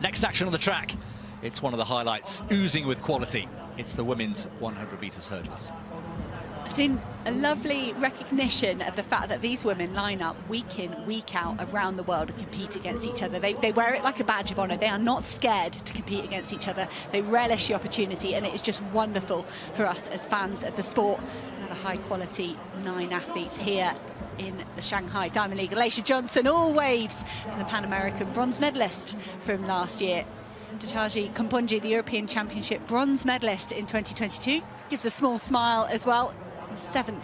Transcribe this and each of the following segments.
Next action on the track. It's one of the highlights, oozing with quality. It's the women's 100 metres hurdles. It's in a lovely recognition of the fact that these women line up week in, week out around the world and compete against each other. They wear it like a badge of honour. They are not scared to compete against each other. They relish the opportunity, and it is just wonderful for us as fans of the sport. Another high-quality 9 athletes here in the Shanghai Diamond League. Alaysha Johnson, all waves from the Pan American bronze medalist from last year. Ditaji KAMBUNDJI, the European Championship bronze medalist in 2022, gives a small smile as well. 7th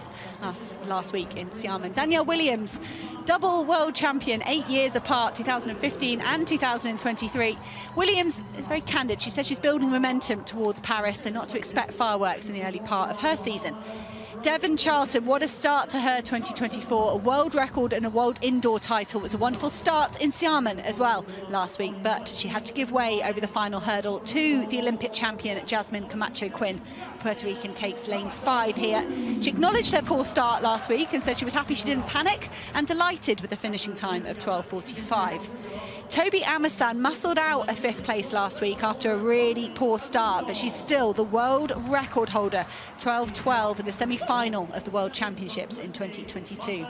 last week in Xiamen. Danielle Williams, double world champion, 8 years apart, 2015 and 2023. Williams is very candid. She says she's building momentum towards Paris and not to expect fireworks in the early part of her season. Devynne CHARLTON, what a start to her 2024. A world record and a world indoor title. It was a wonderful start in Xiamen as well last week, but she had to give way over the final hurdle to the Olympic champion Jasmine CAMACHO-QUINN. Puerto Rican takes lane 5 here. She acknowledged her poor start last week and said she was happy she didn't panic and delighted with the finishing time of 12:45. Tobi Amusan muscled out a 5th place last week after a really poor start, but she's still the world record holder, 12:12 in the semi-final of the World Championships in 2022.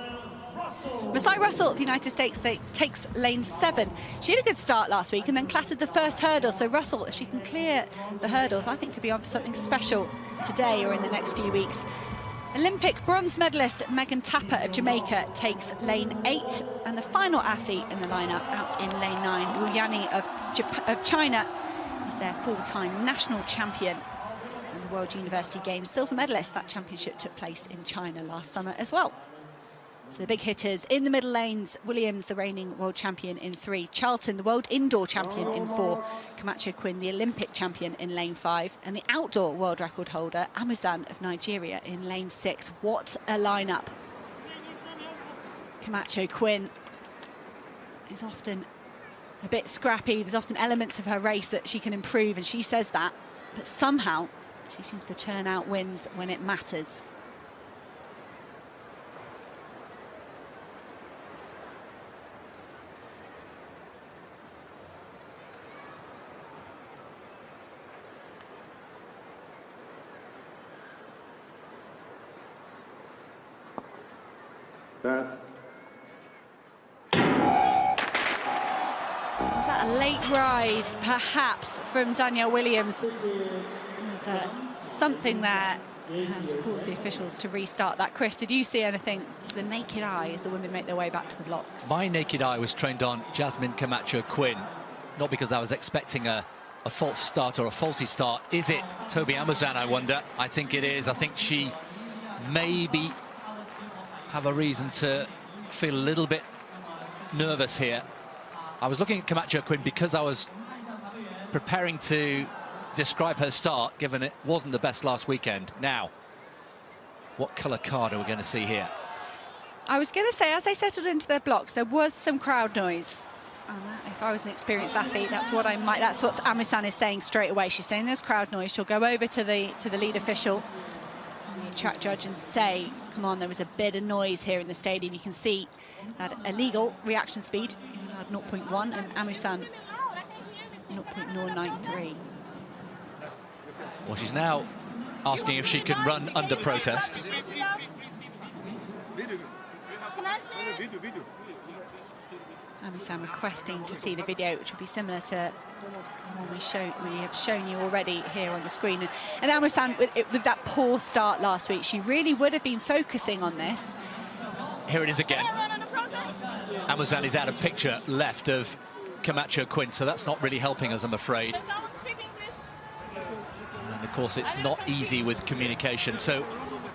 Masai Russell, the United States, takes lane 7. She had a good start last week and then clattered the first hurdle. So Russell, if she can clear the hurdles, I think could be on for something special today or in the next few weeks. Olympic bronze medalist Megan Tapper of Jamaica takes lane 8, and the final athlete in the lineup out in lane 9, WU Yanni of China, is their full-time national champion in the World University Games silver medalist. That championship took place in China last summer as well. So the big hitters in the middle lanes: Williams, the reigning world champion, in 3, CHARLTON, the world indoor champion, in 4, CAMACHO-QUINN, the Olympic champion, in lane 5, and the outdoor world record holder Amusan of Nigeria in lane 6. What a lineup. CAMACHO-QUINN is often a bit scrappy. There's often elements of her race that she can improve, and she says that, but somehow she seems to churn out wins when it matters. Was that a late rise, perhaps, from Danielle Williams? There's something there has caused the officials to restart that. Chris, did you see anything to the naked eye as the women make their way back to the blocks? My naked eye was trained on Jasmine CAMACHO-QUINN, not because I was expecting a false start or a faulty start. Is it Tobi Amusan, I wonder? I think it is. I think she maybe have a reason to feel a little bit nervous here. I was looking at CAMACHO-QUINN because I was preparing to describe her start, given it wasn't the best last weekend. Now, what colour card are we going to see here? I was going to say, as they settled into their blocks, there was some crowd noise. If I was an experienced athlete, that's what Amusan is saying straight away. She's saying there's crowd noise. She'll go over to the lead official, the track judge, and say, come on, there was a bit of noise here in the stadium. You can see that illegal reaction speed at 0.1, and Amusan 0.093. Well, she's now asking if she can run under protest. Amusan requesting to see the video, which would be similar to one we have shown you already here on the screen. And Amusan, with that poor start last week, she really would have been focusing on this. Here it is again. Amusan is out of picture left of CAMACHO-QUINN, so that's not really helping us, I'm afraid. And of course, it's not easy with communication. So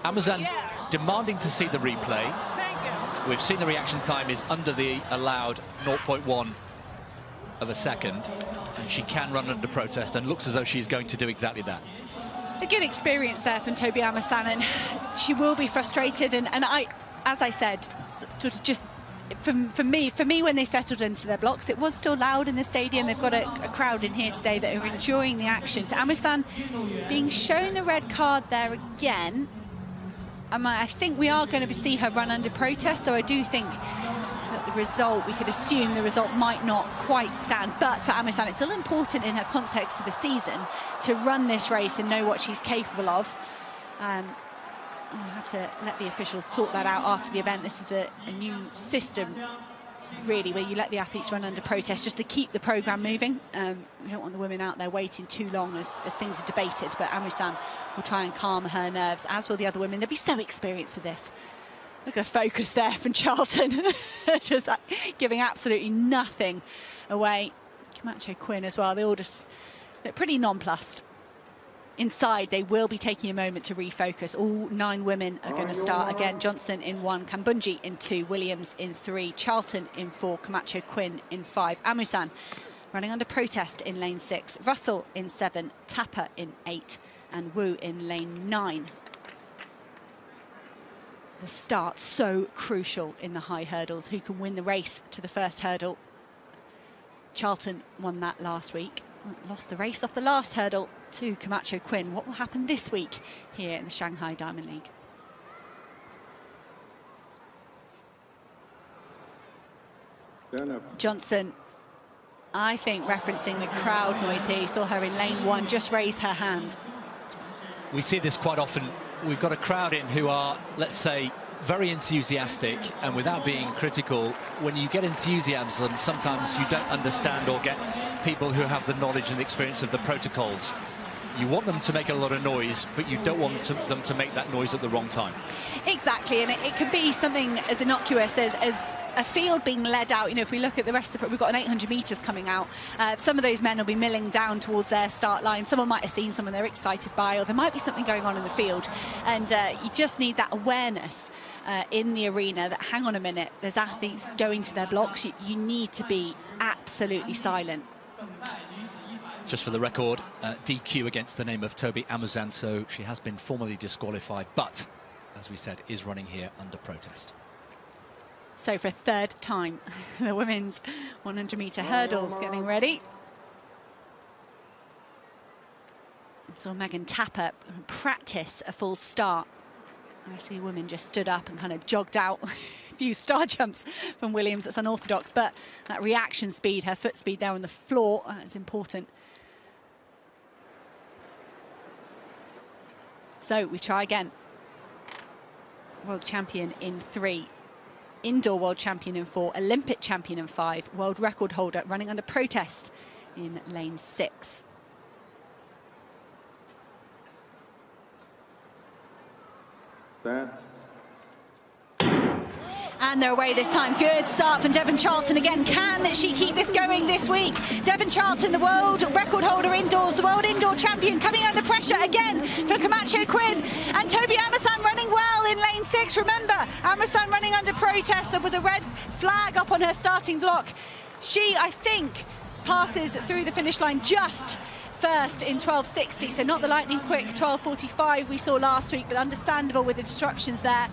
Amusan demanding to see the replay. We've seen the reaction time is under the allowed 0.1 of a second, and she can run under protest, and looks as though she's going to do exactly that. A good experience there from Tobi Amusan, and she will be frustrated. And I, as I said, sort of just for me, when they settled into their blocks, it was still loud in the stadium. They've got a crowd in here today that are enjoying the action. So Amusan being shown the red card there again. I think we are going to see her run under protest, so I do think that the the result, we could assume the result might not quite stand. But for Amusan, it's still important in her context of the season to run this race and know what she's capable of. We'll have to let the officials sort that out after the event. This is a new system, really, where you let the athletes run under protest just to keep the programme moving. We don't want the women out there waiting too long as things are debated, but Amusan will try and calm her nerves, as will the other women. They'll be so experienced with this. Look at the focus there from Charlton, just giving absolutely nothing away. CAMACHO-QUINN as well, they all just, they're pretty nonplussed. Inside, they will be taking a moment to refocus. All 9 women are going to start again. JOHNSON in 1, KAMBUNDJI in 2, WILLIAMS in 3, CHARLTON in 4, CAMACHO-QUINN in 5. Amusan running under protest in lane 6, RUSSELL in 7, TAPA in 8, and WU in lane 9. The start so crucial in the high hurdles. Who can win the race to the first hurdle? Charlton won that last week. Lost the race off the last hurdle to CAMACHO-QUINN. What will happen this week here in the Shanghai Diamond League? JOHNSON, I think, referencing the crowd noise here. You saw her in lane 1 just raise her hand. We see this quite often. We've got a crowd in who are, let's say, very enthusiastic, and without being critical, when you get enthusiasm, sometimes you don't understand or get people who have the knowledge and the experience of the protocols. You want them to make a lot of noise, but you don't want them to make that noise at the wrong time. Exactly, and it can be something as innocuous as a field being led out. You know, if we look at the rest of the, we've got an 800 metres coming out. Some of those men will be milling down towards their start line. Someone might have seen someone they're excited by, or there might be something going on in the field. And you just need that awareness in the arena that, hang on a minute, there's athletes going to their blocks. You need to be absolutely silent. Just for the record, DQ against the name of Tobi Amusan, so she has been formally disqualified, but, as we said, is running here under protest. So for a 3rd time, the women's 100-metre hurdles getting ready. Saw Megan Tapper practice a full start. The rest of the women just stood up and kind of jogged out. A few star jumps from Williams, that's unorthodox, but that reaction speed, her foot speed there on the floor, is important. So we try again. World champion in 3. Indoor world champion in 4, Olympic champion in 5, world record holder running under protest in lane 6. And they're away this time. Good start from Devynne Charlton again. Can she keep this going this week? Devynne Charlton, the world record holder indoors, the world indoor champion, coming under pressure again for CAMACHO-QUINN. And Tobi Amusan running well in lane 6. Remember, Amusan running under protest. There was a red flag up on her starting block. She, I think, passes through the finish line just first in 12.60, so not the lightning quick 12.45 we saw last week, but understandable with the disruptions there.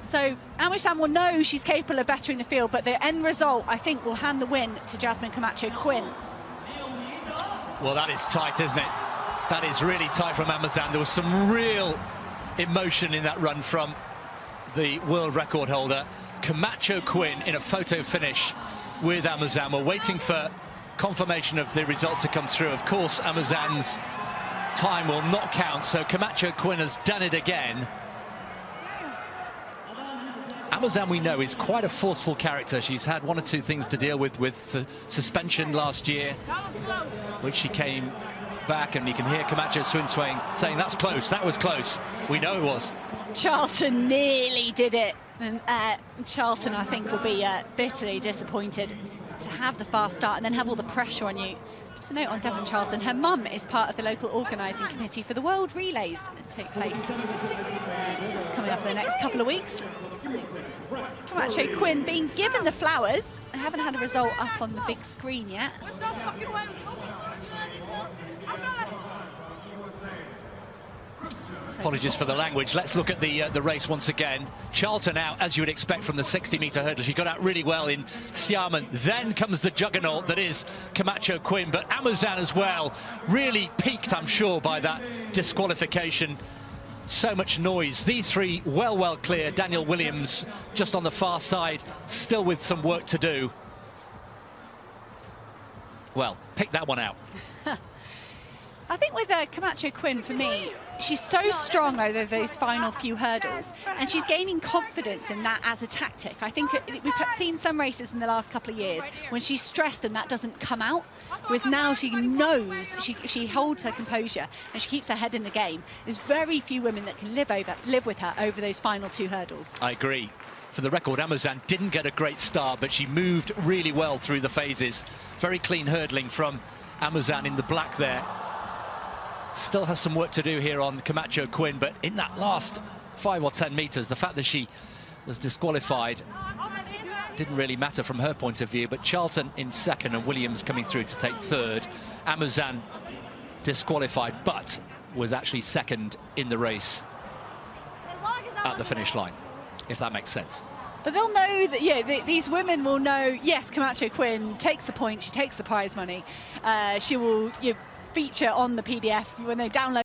So Amusan will know she's capable of bettering the field, but the end result, I think, will hand the win to Jasmine CAMACHO-QUINN. Well, that is tight, isn't it? That is really tight from Amusan. There was some real emotion in that run from the world record holder. CAMACHO-QUINN in a photo finish with Amusan. We're waiting for confirmation of the result to come through. Of course, Amusan's time will not count, so CAMACHO-QUINN has done it again. Amusan, we know, is quite a forceful character. She's had 1 or 2 things to deal with suspension last year, which she came back, and you can hear CAMACHO-QUINN saying, that's close, that was close. We know it was. Charlton nearly did it. And Charlton, I think, will be bitterly disappointed to have the fast start and then have all the pressure on you. Just a note on Devynne Charlton, her mum is part of the local organising committee for the World Relays that take place. It's coming up in the next couple of weeks. CAMACHO-QUINN being given the flowers. I haven't had a result up on the big screen yet. Apologies for the language. Let's look at the race once again. Charlton out, as you would expect from the 60-metre hurdle. She got out really well in Xiamen. Then comes the juggernaut that is CAMACHO-QUINN, but Amusan as well, really peaked, I'm sure, by that disqualification. so much noise. These three well clear. Daniel Williams just on the far side, still with some work to do. Well, pick that one out. I think with Camacho-Quinn, for me, she's so strong over those final few hurdles, and she's gaining confidence in that as a tactic. I think we've seen some races in the last couple of years when she's stressed and that doesn't come out, whereas now she knows, she holds her composure and she keeps her head in the game. There's very few women that can live with her over those final two hurdles. I agree. For the record, Amusan didn't get a great start, but she moved really well through the phases. Very clean hurdling from Amusan in the black there. Still has some work to do here on Camacho-Quinn, but in that last 5 or 10 meters, the fact that she was disqualified didn't really matter from her point of view. But CHARLTON in second and Williams coming through to take third. Amusan disqualified, but was actually second in the race at the finish line, if that makes sense. But they'll know that, yeah, these women will know, yes, Camacho-Quinn takes the point, she takes the prize money. She will feature on the PDF when they download